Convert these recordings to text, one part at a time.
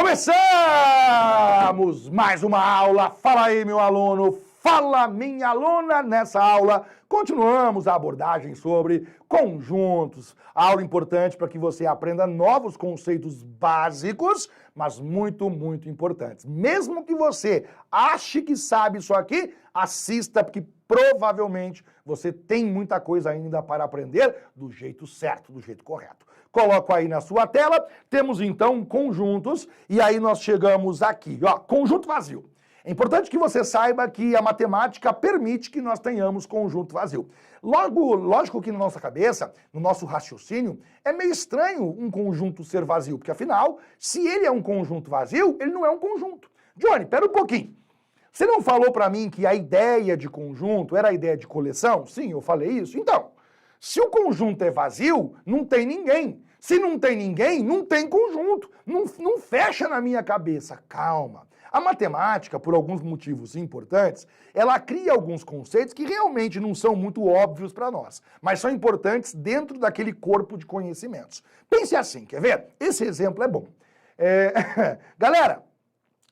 Começamos mais uma aula. Fala aí, meu aluno. Fala, minha aluna. Nessa aula, continuamos a abordagem sobre conjuntos. Aula importante para que você aprenda novos conceitos básicos, mas muito importantes. Mesmo que você ache que sabe isso aqui, assista, porque provavelmente você tem muita coisa ainda para aprender do jeito certo, do jeito correto. Coloco aí na sua tela, temos então conjuntos, e aí nós chegamos aqui, ó, conjunto vazio. É importante que você saiba que a matemática permite que nós tenhamos conjunto vazio. Lógico que na nossa cabeça, no nosso raciocínio, é meio estranho um conjunto ser vazio, porque afinal, se ele é um conjunto vazio, ele não é um conjunto. Johnny, pera um pouquinho. Você não falou para mim que a ideia de conjunto era a ideia de coleção? Sim, eu falei isso. Então, se o conjunto é vazio, não tem ninguém. Se não tem ninguém, não tem conjunto. Não fecha na minha cabeça. Calma. A matemática, por alguns motivos importantes, ela cria alguns conceitos que realmente não são muito óbvios para nós, mas são importantes dentro daquele corpo de conhecimentos. Pense assim, quer ver? Esse exemplo é bom. Galera,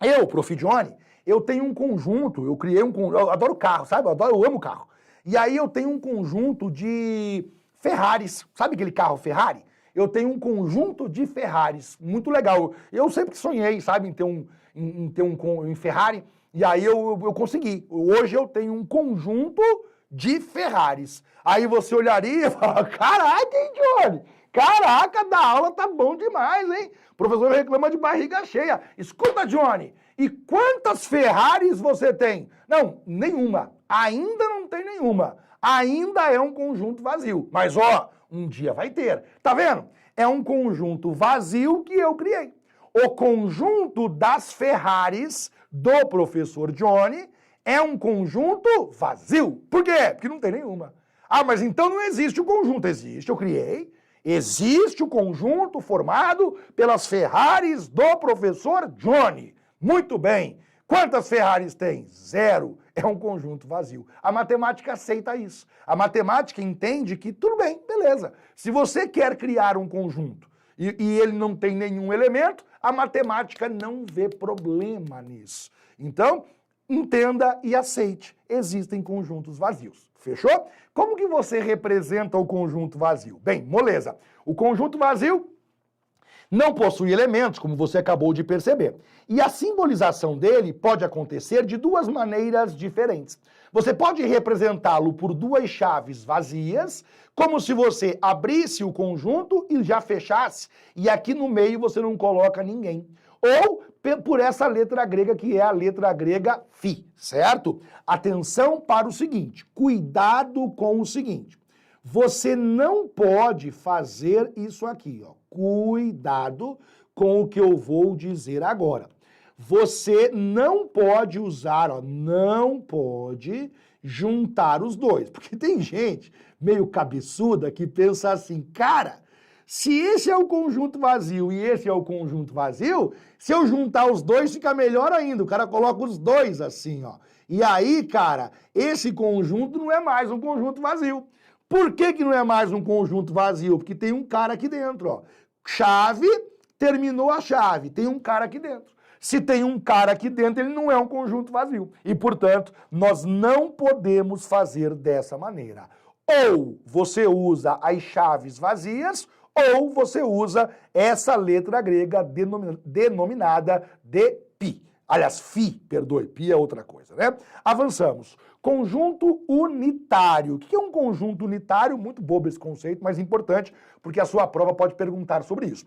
eu, Prof. Johnny, eu tenho um conjunto, eu criei um conjunto, eu adoro carro, sabe? Eu amo carro. E aí eu tenho um conjunto de Ferraris, sabe aquele carro Ferrari? Eu tenho um conjunto de Ferraris, muito legal. Eu sempre sonhei, sabe, em ter um Ferrari, e aí eu consegui. Hoje eu tenho um conjunto de Ferraris. Aí você olharia e fala, caraca, hein, Johnny? Caraca, da aula tá bom demais, hein? O professor reclama de barriga cheia. Escuta, Johnny, e quantas Ferraris você tem? Não, nenhuma. Ainda não tem nenhuma. Ainda é um conjunto vazio. Mas, ó, um dia vai ter. Tá vendo? É um conjunto vazio que eu criei. O conjunto das Ferraris do professor Johnny é um conjunto vazio. Por quê? Porque não tem nenhuma. Ah, mas então não existe o conjunto. Existe, eu criei. Existe o conjunto formado pelas Ferraris do professor Johnny. Muito bem. Quantas Ferraris tem? Zero. É um conjunto vazio. A matemática aceita isso. A matemática entende que, tudo bem, beleza. Se você quer criar um conjunto e ele não tem nenhum elemento, a matemática não vê problema nisso. Então, entenda e aceite. Existem conjuntos vazios. Fechou? Como que você representa o conjunto vazio? Bem, moleza. O conjunto vazio não possui elementos, como você acabou de perceber. E a simbolização dele pode acontecer de duas maneiras diferentes. Você pode representá-lo por duas chaves vazias, como se você abrisse o conjunto e já fechasse, e aqui no meio você não coloca ninguém. Ou por essa letra grega, que é a letra grega φ, certo? Atenção para o seguinte, cuidado com o seguinte. Você não pode fazer isso aqui, ó. Cuidado com o que eu vou dizer agora. Você não pode usar, ó, não pode juntar os dois. Porque tem gente meio cabeçuda que pensa assim, cara, se esse é o conjunto vazio e esse é o conjunto vazio, se eu juntar os dois fica melhor ainda. O cara coloca os dois assim, ó. E aí, cara, esse conjunto não é mais um conjunto vazio. Por que que não é mais um conjunto vazio? Porque tem um cara aqui dentro, ó. Chave, terminou a chave, tem um cara aqui dentro. Se tem um cara aqui dentro, ele não é um conjunto vazio. E, portanto, nós não podemos fazer dessa maneira. Ou você usa as chaves vazias, ou você usa essa letra grega denominada de π. Aliás, φ, perdoe, π é outra coisa, né? Avançamos. Conjunto unitário. O que é um conjunto unitário? Muito bobo esse conceito, mas importante, porque a sua prova pode perguntar sobre isso.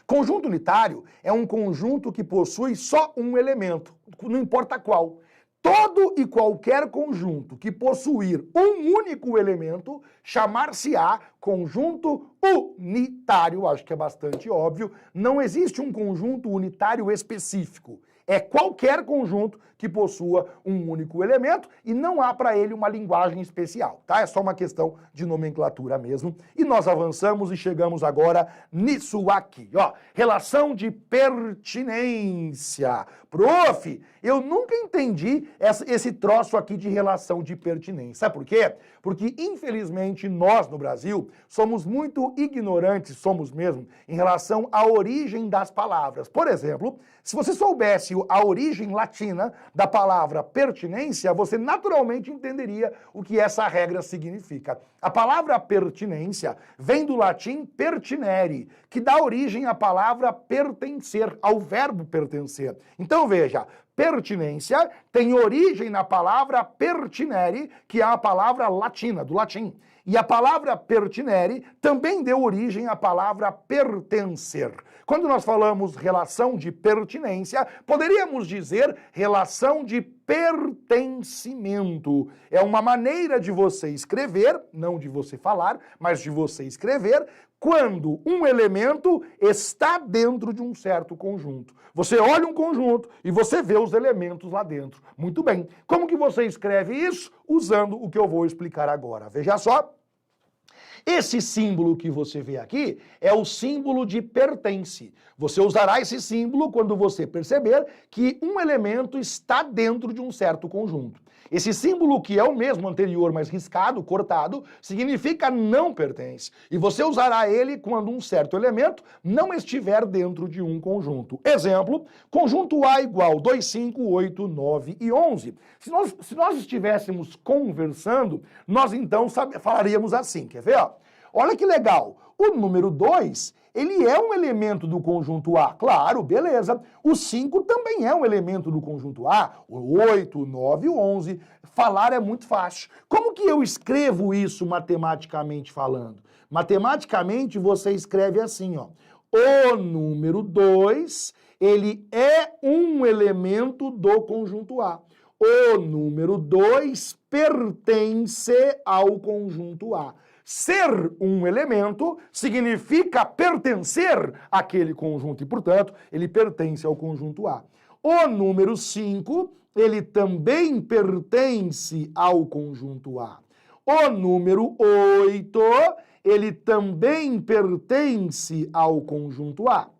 Conjunto unitário é um conjunto que possui só um elemento, não importa qual. Todo e qualquer conjunto que possuir um único elemento chamar-se-á conjunto unitário. Acho que é bastante óbvio. Não existe um conjunto unitário específico. é qualquer conjunto que possua um único elemento e não há para ele uma linguagem especial, tá? É só uma questão de nomenclatura mesmo. E nós avançamos e chegamos agora nisso aqui, ó. Relação de pertinência. Prof, eu nunca entendi esse troço aqui de relação de pertinência. Sabe por quê? Porque, infelizmente, nós no Brasil somos muito ignorantes, somos mesmo, em relação à origem das palavras. Por exemplo, se você soubesse a origem latina da palavra pertinência, você naturalmente entenderia o que essa regra significa. A palavra pertinência vem do latim pertinere, que dá origem à palavra pertencer, ao verbo pertencer. Então veja, pertinência tem origem na palavra pertinere, que é a palavra latina, do latim. E a palavra pertinere também deu origem à palavra pertencer. Quando nós falamos relação de pertinência, poderíamos dizer relação de pertencimento. É uma maneira de você escrever, não de você falar, mas de você escrever, quando um elemento está dentro de um certo conjunto. Você olha um conjunto e você vê os elementos lá dentro. Muito bem. Como que você escreve isso? Usando o que eu vou explicar agora. Veja só. Esse símbolo que você vê aqui é o símbolo de pertence. Você usará esse símbolo quando você perceber que um elemento está dentro de um certo conjunto. Esse símbolo, que é o mesmo anterior, mas riscado, cortado, significa não pertence. E você usará ele quando um certo elemento não estiver dentro de um conjunto. Exemplo, conjunto A igual 2, 5, 8, 9 e 11. Se nós estivéssemos conversando, nós então falaríamos assim, quer ver? Ó? Olha que legal, o número 2... ele é um elemento do conjunto A, claro, beleza. O 5 também é um elemento do conjunto A, o 8, o 9 e o 11. Falar é muito fácil. Como que eu escrevo isso matematicamente falando? Matematicamente você escreve assim, ó. O número 2, ele é um elemento do conjunto A. O número 2 pertence ao conjunto A. Ser um elemento significa pertencer àquele conjunto e, portanto, ele pertence ao conjunto A. O número 5, ele também pertence ao conjunto A. O número 8, ele também pertence ao conjunto A.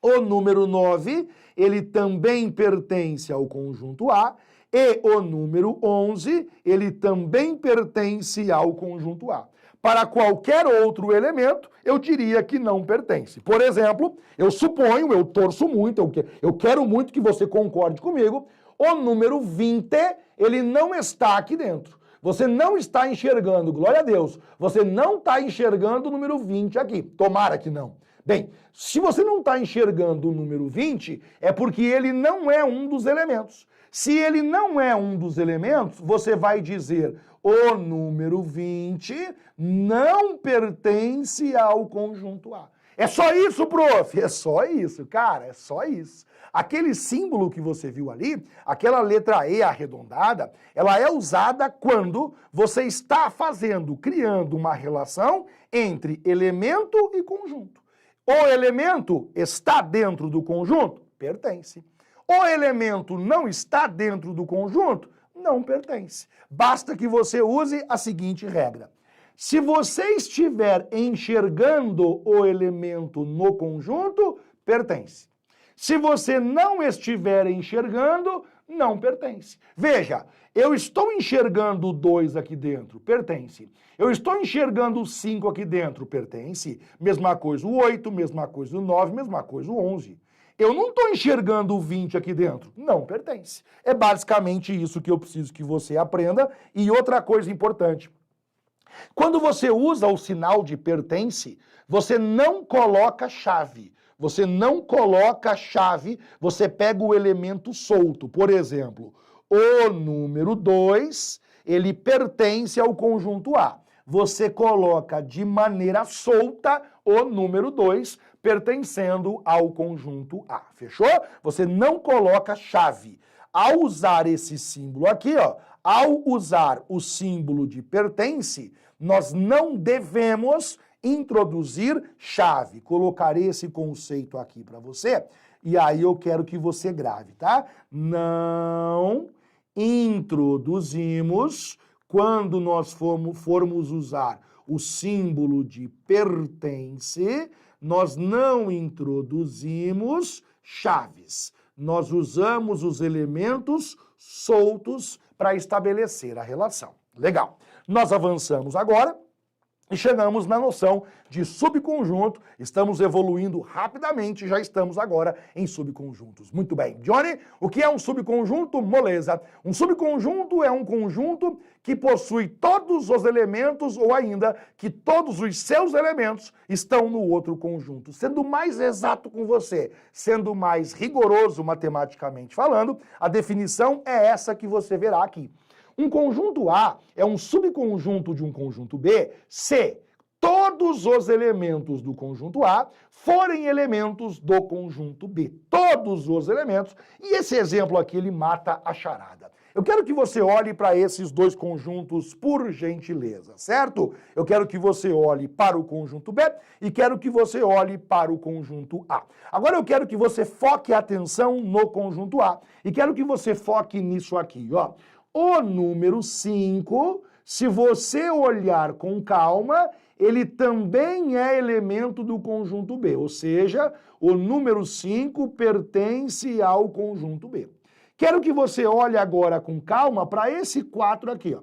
O número 9, ele também pertence ao conjunto A. E o número 11, ele também pertence ao conjunto A. Para qualquer outro elemento, eu diria que não pertence. Por exemplo, eu suponho, eu torço muito, eu quero muito que você concorde comigo, o número 20, ele não está aqui dentro. Você não está enxergando, glória a Deus, você não está enxergando o número 20 aqui. Tomara que não. Bem, se você não está enxergando o número 20, é porque ele não é um dos elementos. Se ele não é um dos elementos, você vai dizer o número 20 não pertence ao conjunto A. É só isso, prof? É só isso, cara, é só isso. Aquele símbolo que você viu ali, aquela letra E arredondada, ela é usada quando você está criando uma relação entre elemento e conjunto. O elemento está dentro do conjunto? Pertence. O elemento não está dentro do conjunto? Não pertence. Basta que você use a seguinte regra. Se você estiver enxergando o elemento no conjunto, pertence. Se você não estiver enxergando, não pertence. Veja, eu estou enxergando o 2 aqui dentro, pertence. Eu estou enxergando o 5 aqui dentro, pertence. Mesma coisa o 8, mesma coisa o 9, mesma coisa o 11. Eu não estou enxergando o 20 aqui dentro. Não pertence. É basicamente isso que eu preciso que você aprenda. E outra coisa importante. Quando você usa o sinal de pertence, você não coloca chave. Você não coloca chave, você pega o elemento solto. Por exemplo, o número 2, ele pertence ao conjunto A. Você coloca de maneira solta o número 2, pertencendo ao conjunto A. Fechou? Você não coloca chave. Ao usar esse símbolo aqui, ó, ao usar o símbolo de pertence, nós não devemos Introduzir chave. Colocarei esse conceito aqui para você e aí eu quero que você grave, tá? Não introduzimos, quando nós formos usar o símbolo de pertence, nós não introduzimos chaves. Nós usamos os elementos soltos para estabelecer a relação. Legal. Nós avançamos agora e chegamos na noção de subconjunto. Estamos evoluindo rapidamente, já estamos agora em subconjuntos. Muito bem. Johnny, o que é um subconjunto? Moleza. Um subconjunto é um conjunto que possui todos os elementos ou ainda que todos os seus elementos estão no outro conjunto. Sendo mais exato com você, sendo mais rigoroso matematicamente falando, a definição é essa que você verá aqui. Um conjunto A é um subconjunto de um conjunto B se todos os elementos do conjunto A forem elementos do conjunto B. Todos os elementos. E esse exemplo aqui, ele mata a charada. Eu quero que você olhe para esses dois conjuntos por gentileza, certo? Eu quero que você olhe para o conjunto B e quero que você olhe para o conjunto A. Agora eu quero que você foque a atenção no conjunto A e quero que você foque nisso aqui, ó. O número 5, se você olhar com calma, ele também é elemento do conjunto B, ou seja, o número 5 pertence ao conjunto B. Quero que você olhe agora com calma para esse 4 aqui, ó.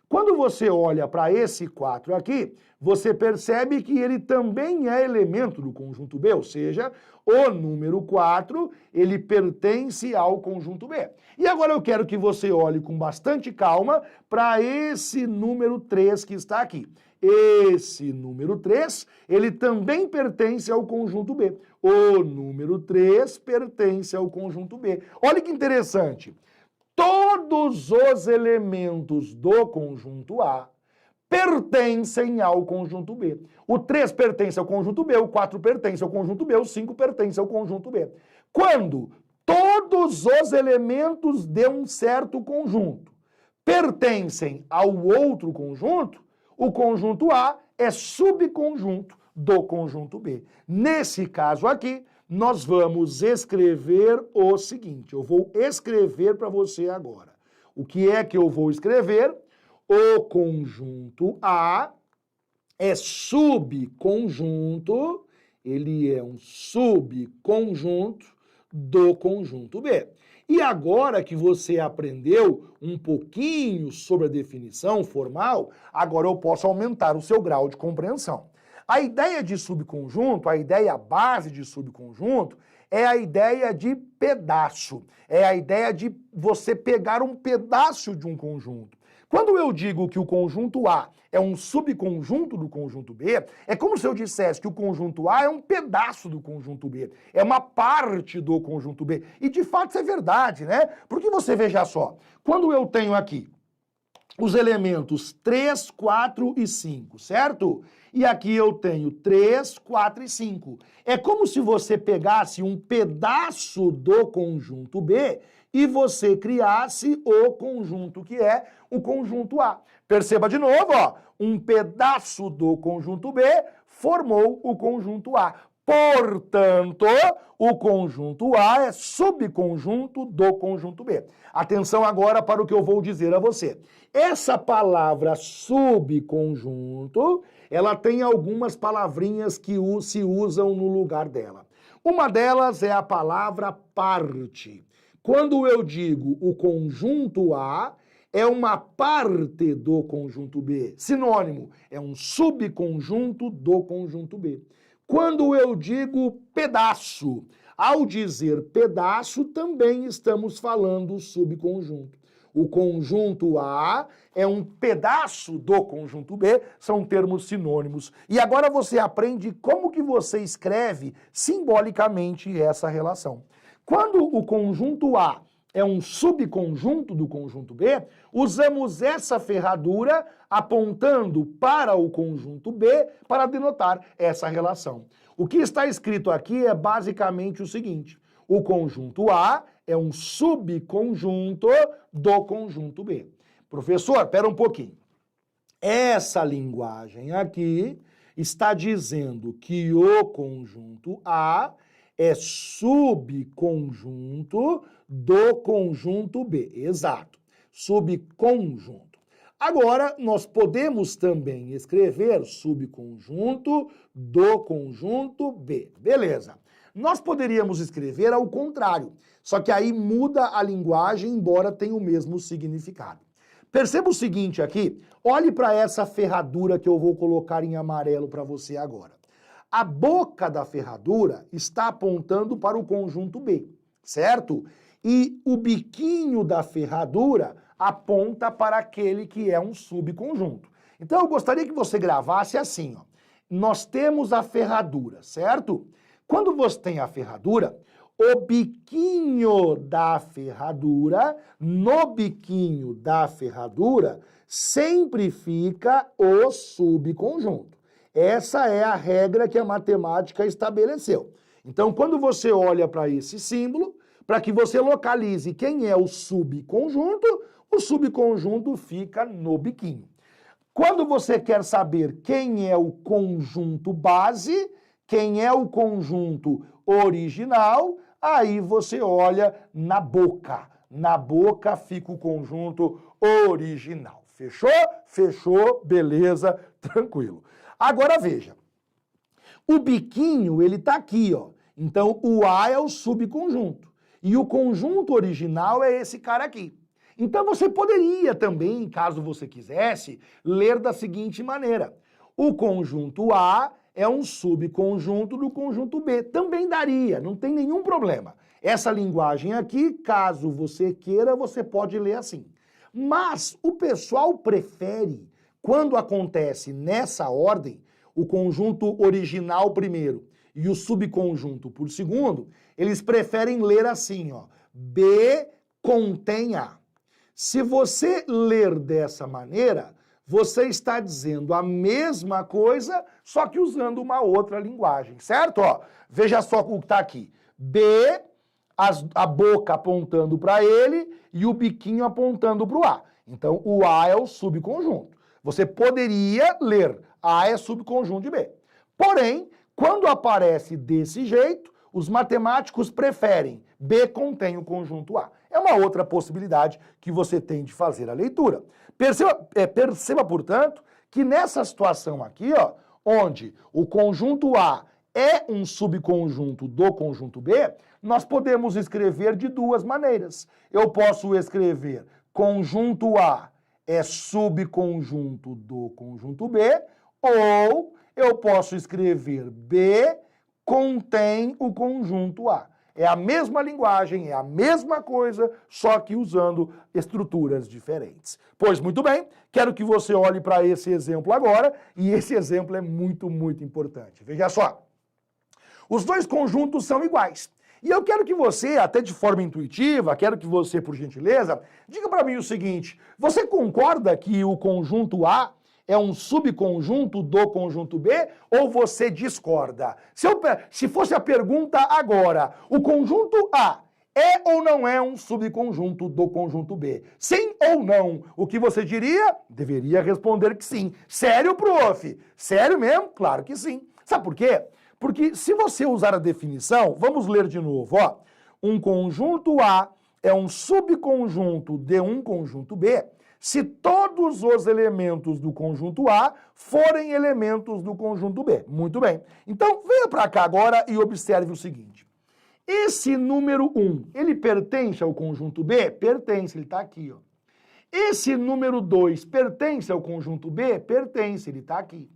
Quando você olha para esse 4 aqui, você percebe que ele também é elemento do conjunto B, ou seja, o número 4, ele pertence ao conjunto B. E agora eu quero que você olhe com bastante calma para esse número 3 que está aqui. Esse número 3, ele também pertence ao conjunto B. O número 3 pertence ao conjunto B. Olha que interessante. Todos os elementos do conjunto A pertencem ao conjunto B. O 3 pertence ao conjunto B, o 4 pertence ao conjunto B, o 5 pertence ao conjunto B. Quando todos os elementos de um certo conjunto pertencem ao outro conjunto, o conjunto A é subconjunto do conjunto B. Nesse caso aqui, nós vamos escrever o seguinte. Eu vou escrever para você agora. O que é que eu vou escrever? O conjunto A é subconjunto, ele é um subconjunto do conjunto B. E agora que você aprendeu um pouquinho sobre a definição formal, agora eu posso aumentar o seu grau de compreensão. A ideia de subconjunto, a ideia base de subconjunto, é a ideia de pedaço. É a ideia de você pegar um pedaço de um conjunto. Quando eu digo que o conjunto A é um subconjunto do conjunto B, é como se eu dissesse que o conjunto A é um pedaço do conjunto B, é uma parte do conjunto B. E de fato isso é verdade, né? Porque você veja só, quando eu tenho aqui os elementos 3, 4 e 5, certo? E aqui eu tenho 3, 4 e 5. É como se você pegasse um pedaço do conjunto B e você criasse o conjunto que é o conjunto A. Perceba de novo, ó, um pedaço do conjunto B formou o conjunto A. Portanto, o conjunto A é subconjunto do conjunto B. Atenção agora para o que eu vou dizer a você. Essa palavra subconjunto, ela tem algumas palavrinhas que se usam no lugar dela. Uma delas é a palavra parte. Quando eu digo o conjunto A, é uma parte do conjunto B. Sinônimo, é um subconjunto do conjunto B. Quando eu digo pedaço, ao dizer pedaço, também estamos falando subconjunto. O conjunto A é um pedaço do conjunto B, são termos sinônimos. E agora você aprende como que você escreve simbolicamente essa relação. Quando o conjunto A é um subconjunto do conjunto B, usamos essa ferradura apontando para o conjunto B para denotar essa relação. O que está escrito aqui é basicamente o seguinte: o conjunto A é um subconjunto do conjunto B. Professor, espera um pouquinho. Essa linguagem aqui está dizendo que o conjunto A é subconjunto do conjunto B. Exato, subconjunto. Agora, nós podemos também escrever subconjunto do conjunto B. Beleza. Nós poderíamos escrever ao contrário, só que aí muda a linguagem, embora tenha o mesmo significado. Perceba o seguinte aqui, olhe para essa ferradura que eu vou colocar em amarelo para você agora. A boca da ferradura está apontando para o conjunto B, certo? E o biquinho da ferradura aponta para aquele que é um subconjunto. Então eu gostaria que você gravasse assim, ó. Nós temos a ferradura, certo? Quando você tem a ferradura, o biquinho da ferradura, no biquinho da ferradura, sempre fica o subconjunto. Essa é a regra que a matemática estabeleceu. Então, quando você olha para esse símbolo, para que você localize quem é o subconjunto fica no biquinho. Quando você quer saber quem é o conjunto base, quem é o conjunto original, aí você olha na boca. Na boca fica o conjunto original. Fechou? Fechou, beleza, tranquilo. Agora veja, o biquinho, ele tá aqui, ó. Então, o A é o subconjunto. E o conjunto original é esse cara aqui. Então, você poderia também, caso você quisesse, ler da seguinte maneira. O conjunto A é um subconjunto do conjunto B. Também daria, não tem nenhum problema. Essa linguagem aqui, caso você queira, você pode ler assim. Mas o pessoal prefere, quando acontece nessa ordem, o conjunto original primeiro e o subconjunto por segundo, eles preferem ler assim, ó. B contém A. Se você ler dessa maneira, você está dizendo a mesma coisa, só que usando uma outra linguagem, certo? Ó, veja só o que está aqui. B, a boca apontando para ele e o biquinho apontando para o A. Então, o A é o subconjunto. Você poderia ler A é subconjunto de B. Porém, quando aparece desse jeito, os matemáticos preferem B contém o conjunto A. É uma outra possibilidade que você tem de fazer a leitura. Perceba, portanto, que nessa situação aqui, ó, onde o conjunto A é um subconjunto do conjunto B, nós podemos escrever de duas maneiras. Eu posso escrever conjunto A é subconjunto do conjunto B, ou eu posso escrever B contém o conjunto A. É a mesma linguagem, é a mesma coisa, só que usando estruturas diferentes. Pois muito bem, quero que você olhe para esse exemplo agora, e esse exemplo é muito, muito importante. Veja só, os dois conjuntos são iguais. E eu quero que você, até de forma intuitiva, quero que você, por gentileza, diga para mim o seguinte, você concorda que o conjunto A é um subconjunto do conjunto B, ou você discorda? Se fosse a pergunta agora, o conjunto A é ou não é um subconjunto do conjunto B? Sim ou não? O que você diria? Deveria responder que sim. Sério, prof? Sério mesmo? Claro que sim. Sabe por quê? Porque se você usar a definição, vamos ler de novo, ó. Um conjunto A é um subconjunto de um conjunto B, se todos os elementos do conjunto A forem elementos do conjunto B. Muito bem. Então, venha para cá agora e observe o seguinte. Esse número 1, ele pertence ao conjunto B? Pertence, ele está aqui, ó. Esse número 2 pertence ao conjunto B? Pertence, ele está aqui.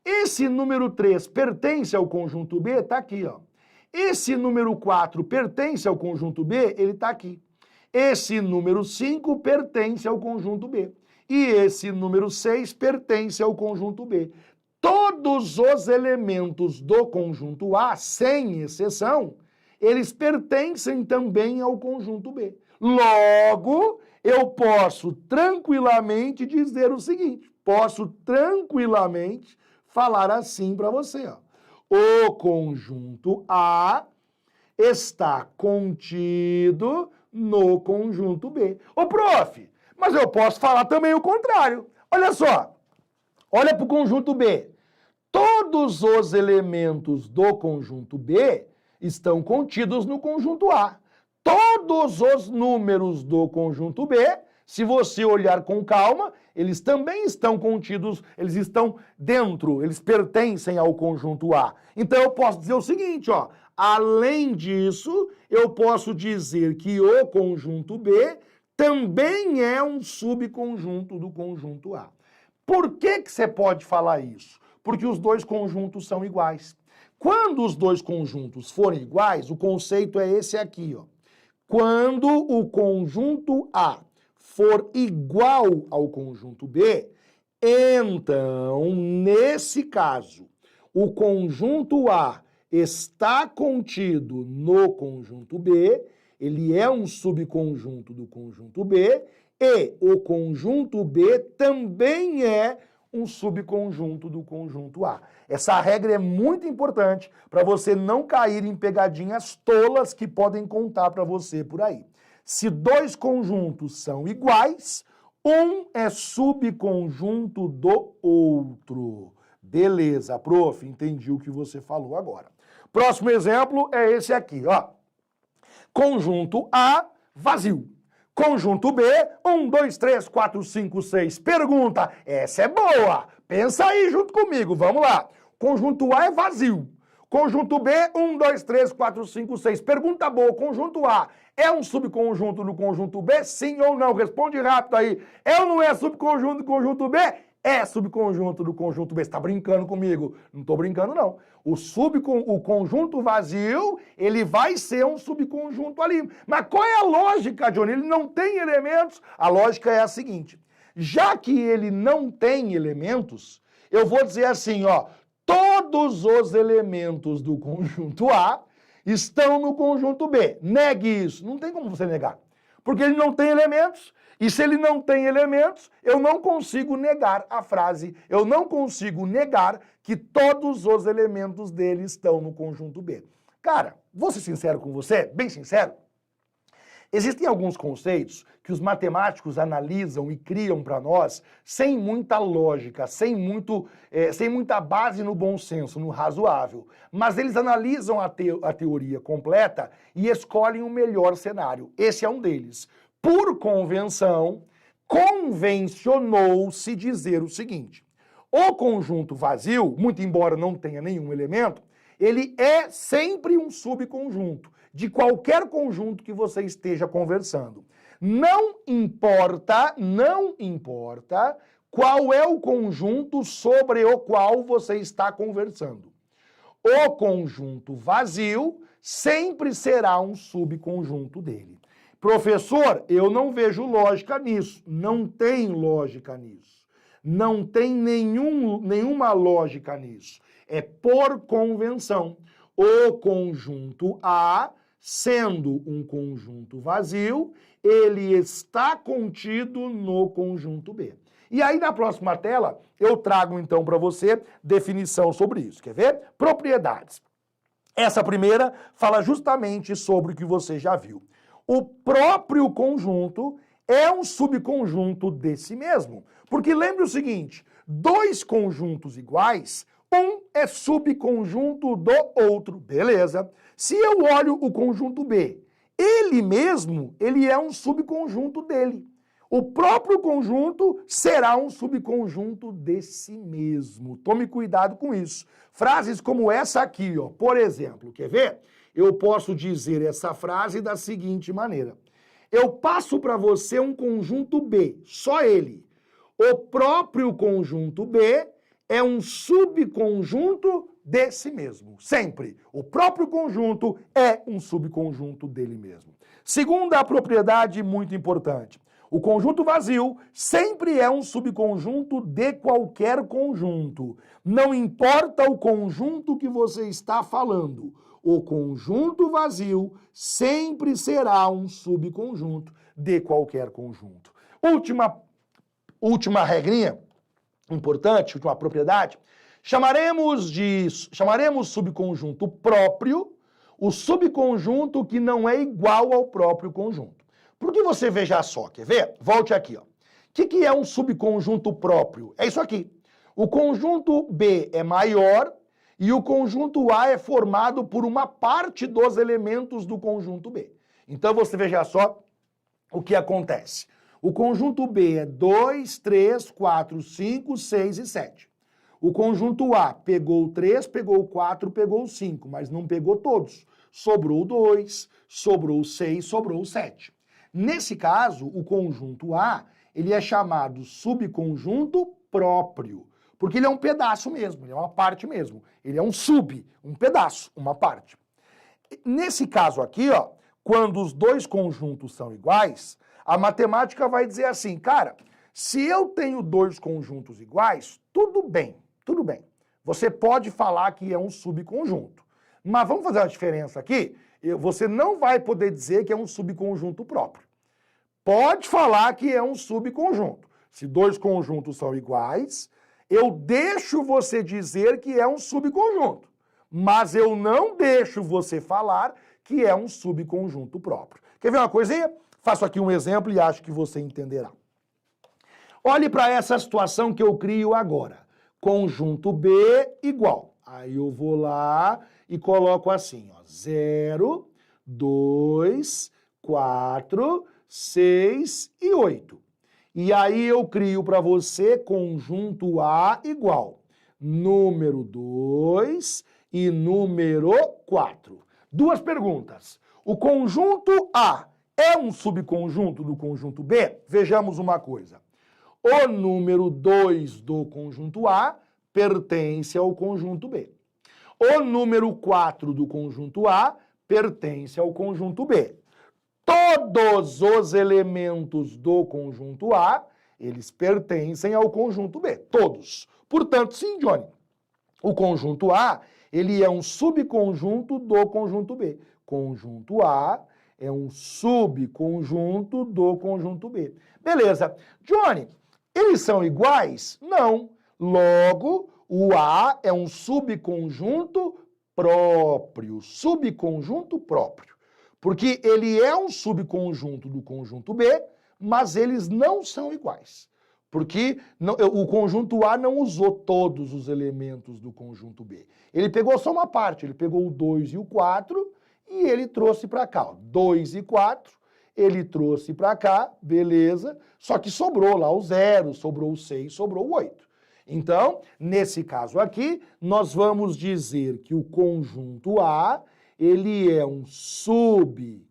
Esse número 3 pertence ao conjunto B? Está aqui, ó. Esse número 4 pertence ao conjunto B? Ele está aqui. Esse número 5 pertence ao conjunto B. E esse número 6 pertence ao conjunto B. Todos os elementos do conjunto A, sem exceção, eles pertencem também ao conjunto B. Logo, eu posso tranquilamente dizer o seguinte, posso tranquilamente falar assim para você, ó. O conjunto A está contido no conjunto B. Ô, prof, mas eu posso falar também o contrário. Olha só, olha para o conjunto B. Todos os elementos do conjunto B estão contidos no conjunto A. Todos os números do conjunto B, se você olhar com calma, eles também estão contidos, eles estão dentro, eles pertencem ao conjunto A. Então eu posso dizer o seguinte, ó, além disso, eu posso dizer que o conjunto B também é um subconjunto do conjunto A. Por que você pode falar isso? Porque os dois conjuntos são iguais. Quando os dois conjuntos forem iguais, o conceito é esse aqui, ó. Quando o conjunto A for igual ao conjunto B, então, nesse caso, o conjunto A está contido no conjunto B, ele é um subconjunto do conjunto B, e o conjunto B também é um subconjunto do conjunto A. Essa regra é muito importante para você não cair em pegadinhas tolas que podem contar para você por aí. Se dois conjuntos são iguais, um é subconjunto do outro. Beleza, prof, entendi o que você falou agora. Próximo exemplo é esse aqui, ó. Conjunto A, vazio. Conjunto B, 1, 2, 3, 4, 5, 6. Pergunta, essa é boa. Pensa aí junto comigo, vamos lá. Conjunto A é vazio. Conjunto B, 1, 2, 3, 4, 5, 6. Pergunta boa, conjunto A é um subconjunto do conjunto B? Sim ou não? Responde rápido aí. É ou não é subconjunto do conjunto B? É subconjunto do conjunto B. Você está brincando comigo? Não estou brincando, não. O conjunto vazio, ele vai ser um subconjunto ali. Mas qual é a lógica, Johnny? Ele não tem elementos? A lógica é a seguinte. Já que ele não tem elementos, eu vou dizer assim, ó. Todos os elementos do conjunto A estão no conjunto B. Negue isso. Não tem como você negar. Porque ele não tem elementos. E se ele não tem elementos, eu não consigo negar a frase, eu não consigo negar que todos os elementos dele estão no conjunto B. Cara, vou ser sincero com você, bem sincero. Existem alguns conceitos que os matemáticos analisam e criam para nós sem muita lógica, sem muita base no bom senso, no razoável. Mas eles analisam a teoria completa e escolhem o melhor cenário. Esse é um deles. Por convenção, convencionou-se dizer o seguinte: o conjunto vazio, muito embora não tenha nenhum elemento, ele é sempre um subconjunto de qualquer conjunto que você esteja conversando. Não importa qual é o conjunto sobre o qual você está conversando. O conjunto vazio sempre será um subconjunto dele. Professor, eu não vejo lógica nisso. Não tem lógica nisso. Não tem nenhuma lógica nisso. É por convenção. O conjunto A, sendo um conjunto vazio, ele está contido no conjunto B. E aí na próxima tela eu trago então para você definição sobre isso. Quer ver? Propriedades. Essa primeira fala justamente sobre o que você já viu. O próprio conjunto é um subconjunto desse mesmo. Porque lembre o seguinte, dois conjuntos iguais, um é subconjunto do outro, beleza? Se eu olho o conjunto B, ele mesmo, ele é um subconjunto dele. O próprio conjunto será um subconjunto desse mesmo. Tome cuidado com isso. Frases como essa aqui, ó, por exemplo, quer ver? Eu posso dizer essa frase da seguinte maneira. Eu passo para você um conjunto B, só ele. O próprio conjunto B é um subconjunto desse mesmo. Sempre. O próprio conjunto é um subconjunto dele mesmo. Segunda propriedade muito importante. O conjunto vazio sempre é um subconjunto de qualquer conjunto. Não importa o conjunto que você está falando. O conjunto vazio sempre será um subconjunto de qualquer conjunto. Última regrinha importante, última propriedade. Chamaremos subconjunto próprio o subconjunto que não é igual ao próprio conjunto. Porque você veja só, quer ver? Volte aqui, ó. O que é um subconjunto próprio? É isso aqui. O conjunto B é maior e o conjunto A é formado por uma parte dos elementos do conjunto B. Então você veja só o que acontece. O conjunto B é 2, 3, 4, 5, 6 e 7. O conjunto A pegou o 3, pegou o 4, pegou o 5, mas não pegou todos. Sobrou o 2, sobrou o 6, sobrou o 7. Nesse caso, o conjunto A, ele é chamado subconjunto próprio, porque ele é um pedaço mesmo, ele é uma parte mesmo. Ele é um um pedaço, uma parte. Nesse caso aqui, ó, quando os dois conjuntos são iguais, a matemática vai dizer assim, cara, se eu tenho dois conjuntos iguais, tudo bem. Tudo bem, você pode falar que é um subconjunto, mas vamos fazer uma diferença aqui, você não vai poder dizer que é um subconjunto próprio. Pode falar que é um subconjunto. Se dois conjuntos são iguais, eu deixo você dizer que é um subconjunto, mas eu não deixo você falar que é um subconjunto próprio. Quer ver uma coisinha? Faço aqui um exemplo e acho que você entenderá. Olhe para essa situação que eu crio agora. Conjunto B igual. Aí eu vou lá e coloco assim, ó, 0, 2, 4, 6 e 8. E aí eu crio para você conjunto A igual. Número 2 e número 4. Duas perguntas. O conjunto A é um subconjunto do conjunto B? Vejamos uma coisa. O número 2 do conjunto A pertence ao conjunto B. O número 4 do conjunto A pertence ao conjunto B. Todos os elementos do conjunto A, eles pertencem ao conjunto B. Todos. Portanto, sim, Johnny, o conjunto A, ele é um subconjunto do conjunto B. Conjunto A é um subconjunto do conjunto B. Beleza. Johnny, eles são iguais? Não. Logo, o A é um subconjunto próprio. Subconjunto próprio. Porque ele é um subconjunto do conjunto B, mas eles não são iguais. Porque o conjunto A não usou todos os elementos do conjunto B. Ele pegou só uma parte. Ele pegou o 2 e o 4 e ele trouxe para cá. 2 e 4. Ele trouxe para cá, beleza, só que sobrou lá o 0, sobrou o 6, sobrou o 8. Então, nesse caso aqui, nós vamos dizer que o conjunto A, ele é um subconjunto,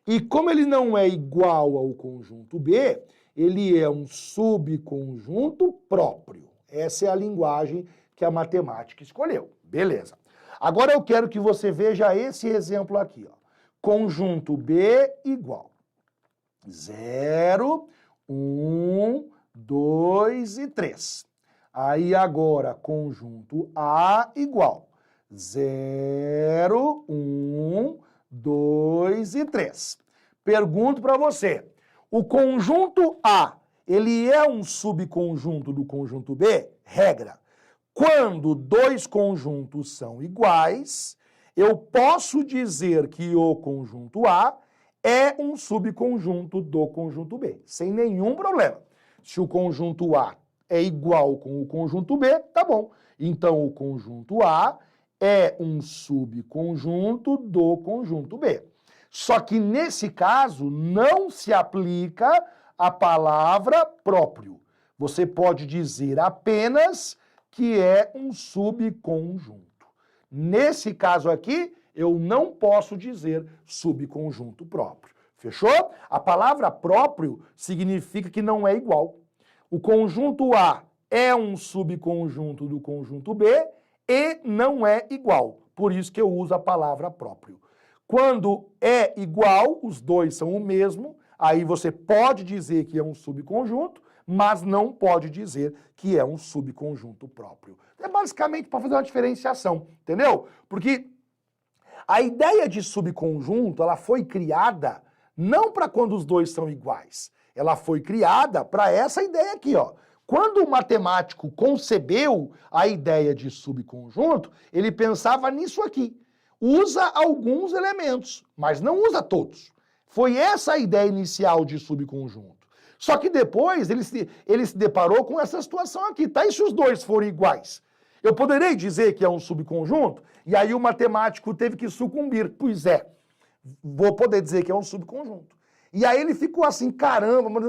e como ele não é igual ao conjunto B, ele é um subconjunto próprio. Essa é a linguagem que a matemática escolheu. Beleza. Agora eu quero que você veja esse exemplo aqui, ó. Conjunto B igual 0, 1, 2 e 3. Aí agora, conjunto A igual 0, 1, 2 e 3. Pergunto para você, o conjunto A, ele é um subconjunto do conjunto B? Regra. Quando dois conjuntos são iguais, eu posso dizer que o conjunto A é um subconjunto do conjunto B, sem nenhum problema. Se o conjunto A é igual com o conjunto B, tá bom. Então, o conjunto A é um subconjunto do conjunto B. Só que, nesse caso, não se aplica a palavra próprio. Você pode dizer apenas que é um subconjunto. Nesse caso aqui, eu não posso dizer subconjunto próprio. Fechou? A palavra próprio significa que não é igual. O conjunto A é um subconjunto do conjunto B e não é igual. Por isso que eu uso a palavra próprio. Quando é igual, os dois são o mesmo, aí você pode dizer que é um subconjunto, mas não pode dizer que é um subconjunto próprio. É basicamente para fazer uma diferenciação, entendeu? Porque a ideia de subconjunto, ela foi criada não para quando os dois são iguais. Ela foi criada para essa ideia aqui, ó. Quando o matemático concebeu a ideia de subconjunto, ele pensava nisso aqui. Usa alguns elementos, mas não usa todos. Foi essa a ideia inicial de subconjunto. Só que depois ele se deparou com essa situação aqui, tá? E se os dois forem iguais? Eu poderei dizer que é um subconjunto? E aí o matemático teve que sucumbir. Pois é, vou poder dizer que é um subconjunto. E aí ele ficou assim, caramba, mas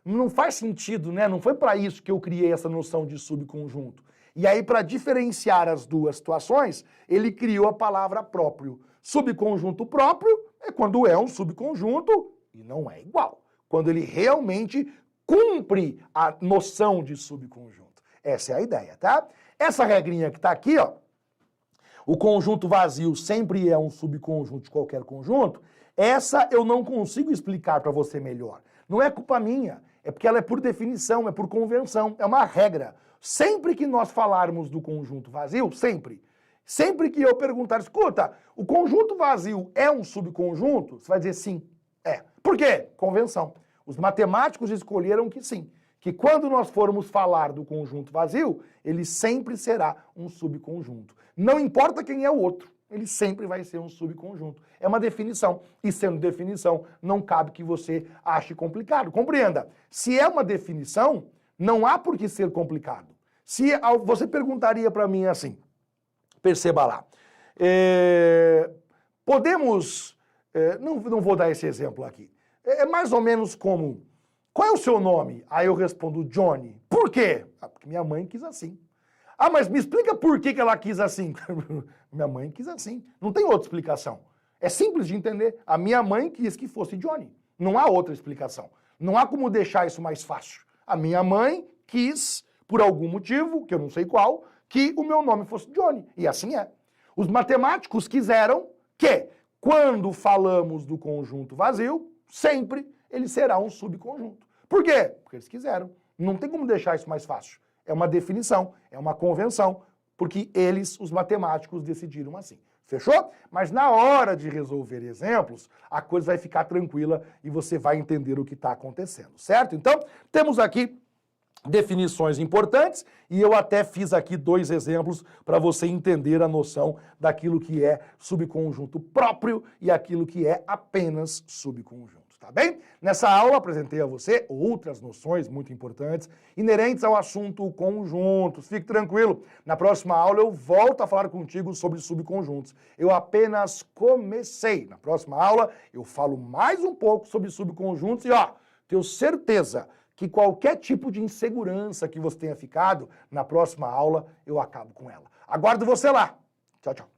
não faz sentido, né? Não foi para isso que eu criei essa noção de subconjunto. E aí, para diferenciar as duas situações, ele criou a palavra próprio. Subconjunto próprio é quando é um subconjunto e não é igual. Quando ele realmente cumpre a noção de subconjunto. Essa é a ideia, tá? Essa regrinha que tá aqui, ó, o conjunto vazio sempre é um subconjunto de qualquer conjunto, essa eu não consigo explicar para você melhor. Não é culpa minha, é porque ela é por definição, é por convenção, é uma regra. Sempre que nós falarmos do conjunto vazio, sempre que eu perguntar, escuta, o conjunto vazio é um subconjunto? Você vai dizer sim, é. Por quê? Convenção. Os matemáticos escolheram que sim, que quando nós formos falar do conjunto vazio, ele sempre será um subconjunto. Não importa quem é o outro, ele sempre vai ser um subconjunto. É uma definição, e sendo definição, não cabe que você ache complicado. Compreenda, se é uma definição, não há por que ser complicado. Se você perguntaria para mim assim, perceba lá, podemos, não vou dar esse exemplo aqui, é mais ou menos como, qual é o seu nome? Aí eu respondo Johnny. Por quê? Porque minha mãe quis assim. Ah, mas me explica por que ela quis assim. Minha mãe quis assim. Não tem outra explicação. É simples de entender. A minha mãe quis que fosse Johnny. Não há outra explicação. Não há como deixar isso mais fácil. A minha mãe quis, por algum motivo, que eu não sei qual, que o meu nome fosse Johnny. E assim é. Os matemáticos quiseram que, quando falamos do conjunto vazio, sempre ele será um subconjunto. Por quê? Porque eles quiseram. Não tem como deixar isso mais fácil. É uma definição, é uma convenção, porque eles, os matemáticos, decidiram assim. Fechou? Mas na hora de resolver exemplos, a coisa vai ficar tranquila e você vai entender o que está acontecendo, certo? Então, temos aqui definições importantes e eu até fiz aqui 2 exemplos para você entender a noção daquilo que é subconjunto próprio e aquilo que é apenas subconjunto. Tá bem? Nessa aula apresentei a você outras noções muito importantes inerentes ao assunto conjuntos. Fique tranquilo, na próxima aula eu volto a falar contigo sobre subconjuntos. Eu apenas comecei. Na próxima aula eu falo mais um pouco sobre subconjuntos e ó, tenho certeza que qualquer tipo de insegurança que você tenha ficado, na próxima aula eu acabo com ela. Aguardo você lá. Tchau, tchau.